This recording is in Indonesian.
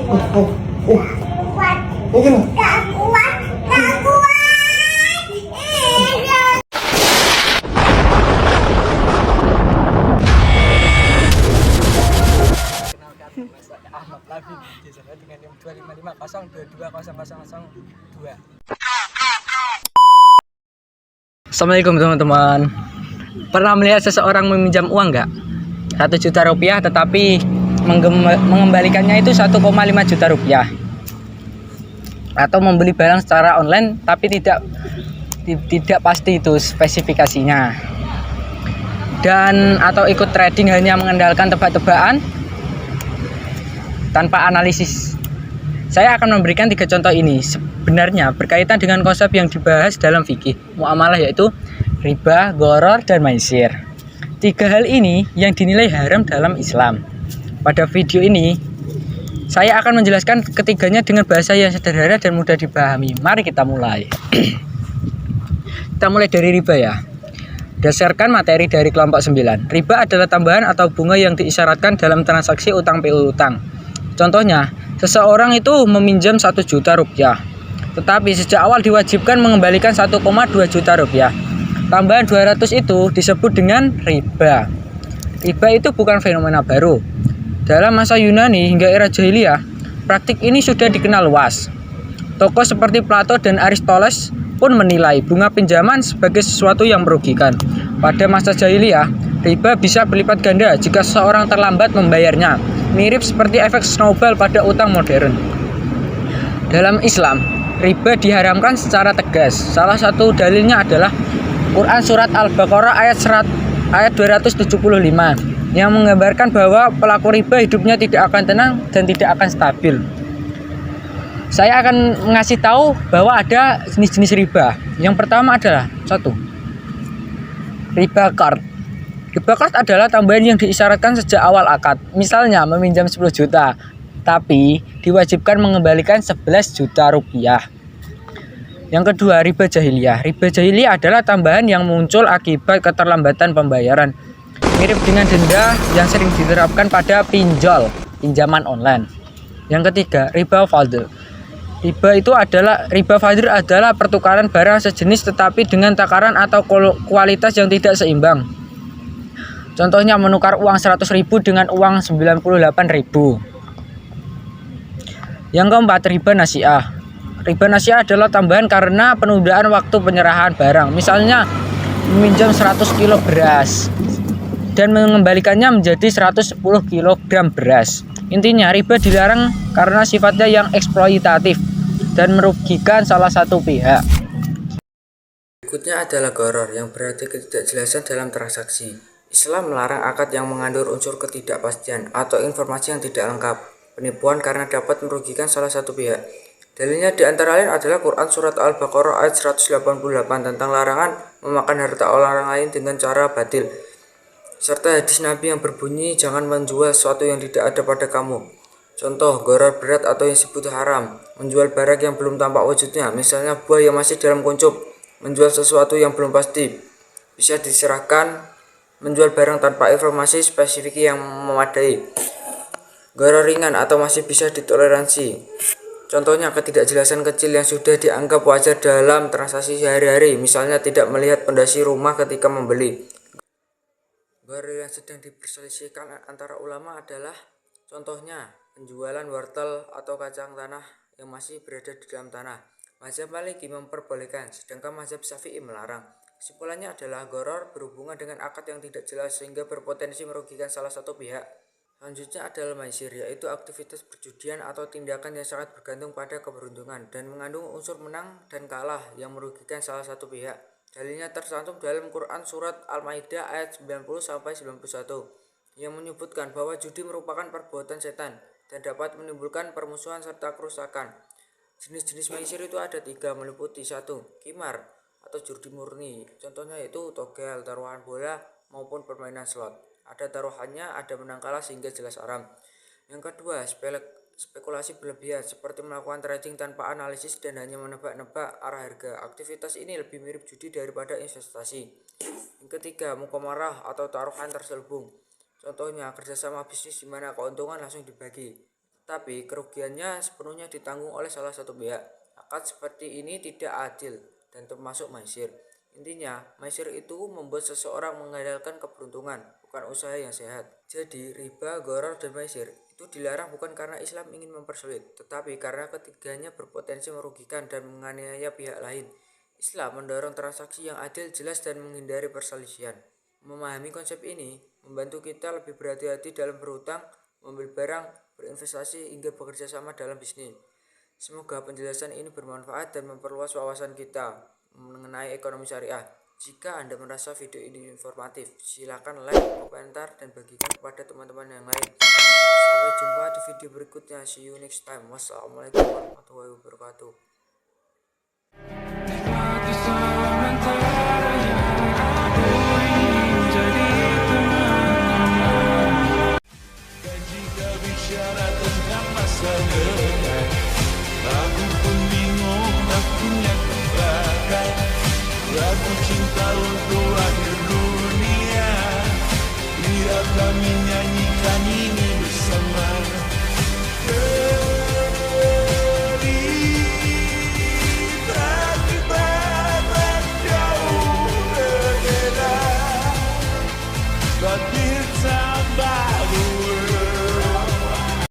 Mungkin. Ahmad Labi di sana dengan NIM 25550220002. Assalamualaikum teman-teman. Pernah melihat seseorang meminjam uang nggak? 1 juta rupiah tetapi mengembalikannya itu 1,5 juta rupiah. Atau membeli barang secara online tapi tidak pasti itu spesifikasinya. Dan atau ikut trading hanya mengandalkan tebak-tebakan tanpa analisis. Saya akan memberikan 3 contoh ini. Sebenarnya berkaitan dengan konsep yang dibahas dalam fikih muamalah, yaitu riba, gharar, dan maisir. 3 hal ini yang dinilai haram dalam Islam. Pada video ini saya akan menjelaskan ketiganya dengan bahasa yang sederhana dan mudah dipahami. Mari kita mulai. Kita mulai dari riba ya. Berdasarkan materi dari kelompok 9, riba adalah tambahan atau bunga yang diisyaratkan dalam transaksi utang piutang. Contohnya, seseorang itu meminjam 1 juta rupiah, tetapi sejak awal diwajibkan mengembalikan 1,2 juta rupiah. Tambahan 200 itu disebut dengan riba. Riba itu bukan fenomena baru. Dalam masa Yunani hingga era jahiliyah, praktik ini sudah dikenal luas. Tokoh seperti Plato dan Aristoteles pun menilai bunga pinjaman sebagai sesuatu yang merugikan. Pada masa jahiliyah, riba bisa berlipat ganda jika seseorang terlambat membayarnya, mirip seperti efek snowball pada utang modern. Dalam Islam, riba diharamkan secara tegas. Salah satu dalilnya adalah Quran Surat Al-Baqarah ayat 275 yang menggambarkan bahwa pelaku riba hidupnya tidak akan tenang dan tidak akan stabil. Saya akan mengasih tahu bahwa ada jenis-jenis riba. Yang pertama adalah 1. Riba qard. Riba qard adalah tambahan yang diisyaratkan sejak awal akad. Misalnya meminjam 10 juta, tapi diwajibkan mengembalikan 11 juta rupiah. Yang kedua, riba jahiliyah. Riba jahiliyah adalah tambahan yang muncul akibat keterlambatan pembayaran. Mirip dengan denda yang sering diterapkan pada pinjaman online. Yang ketiga, riba fadl. Riba fadl adalah pertukaran barang sejenis tetapi dengan takaran atau kualitas yang tidak seimbang. Contohnya menukar uang 100.000 dengan uang 98.000. Yang keempat, riba nasi'ah. Riba nasi'ah adalah tambahan karena penundaan waktu penyerahan barang. Misalnya meminjam 100 kg beras dan mengembalikannya menjadi 110 kg beras. Intinya riba dilarang karena sifatnya yang eksploitatif dan merugikan salah satu pihak. Berikutnya adalah gharar, yang berarti ketidakjelasan dalam transaksi. Islam melarang akad yang mengandung unsur ketidakpastian atau informasi yang tidak lengkap, penipuan karena dapat merugikan salah satu pihak. Dalilnya di antara lain adalah Quran Surat Al-Baqarah ayat 188 tentang larangan memakan harta orang lain dengan cara batil, serta hadis Nabi yang berbunyi jangan menjual sesuatu yang tidak ada pada kamu. Contoh gharar berat atau yang disebut haram, menjual barang yang belum tampak wujudnya, misalnya buah yang masih dalam kuncup, menjual sesuatu yang belum pasti, bisa diserahkan, menjual barang tanpa informasi spesifik yang memadai. Gharar ringan atau masih bisa ditoleransi, contohnya ketidakjelasan kecil yang sudah dianggap wajar dalam transaksi sehari-hari, misalnya tidak melihat pondasi rumah ketika membeli. Gharar yang sedang diperselisihkan antara ulama adalah contohnya penjualan wortel atau kacang tanah yang masih berada di dalam tanah. Mazhab Maliki memperbolehkan, sedangkan mazhab Syafi'i melarang. Kesimpulannya adalah gharar berhubungan dengan akad yang tidak jelas sehingga berpotensi merugikan salah satu pihak. Selanjutnya adalah maisir, yaitu aktivitas perjudian atau tindakan yang sangat bergantung pada keberuntungan dan mengandung unsur menang dan kalah yang merugikan salah satu pihak. Dalilnya tercantum dalam Quran Surat Al-Maidah ayat 90-91 yang menyebutkan bahwa judi merupakan perbuatan setan dan dapat menimbulkan permusuhan serta kerusakan. Jenis-jenis maisir itu ada 3, meliputi 1. Qimar atau judi murni, contohnya yaitu togel, taruhan bola maupun permainan slot. Ada taruhannya, ada menang kalah sehingga jelas haram. Yang kedua, spekulasi berlebihan seperti melakukan trading tanpa analisis dan hanya menebak-nebak arah harga. Aktivitas ini lebih mirip judi daripada investasi. Yang ketiga, mukomarah atau taruhan terselubung. Contohnya kerjasama bisnis di mana keuntungan langsung dibagi, tetapi kerugiannya sepenuhnya ditanggung oleh salah satu pihak. Akad seperti ini tidak adil dan termasuk maisir. Intinya, maisir itu membuat seseorang mengandalkan keberuntungan, bukan usaha yang sehat. Jadi, riba, gharar, dan maisir itu dilarang bukan karena Islam ingin mempersulit, tetapi karena ketiganya berpotensi merugikan dan menganiaya pihak lain. Islam mendorong transaksi yang adil, jelas, dan menghindari perselisihan. Memahami konsep ini membantu kita lebih berhati-hati dalam berhutang, membeli barang, berinvestasi, hingga bekerja sama dalam bisnis. Semoga penjelasan ini bermanfaat dan memperluas wawasan kita mengenai ekonomi syariah. Jika Anda merasa video ini informatif, silakan like, komentar, dan bagikan kepada teman-teman yang lain. Sampai jumpa di video berikutnya. See you next time. Wassalamualaikum warahmatullahi wabarakatuh. Aku pun bingung, akunya terbakar. Aku cinta untuk akhir dunia. Biar kami nyanyikan ini.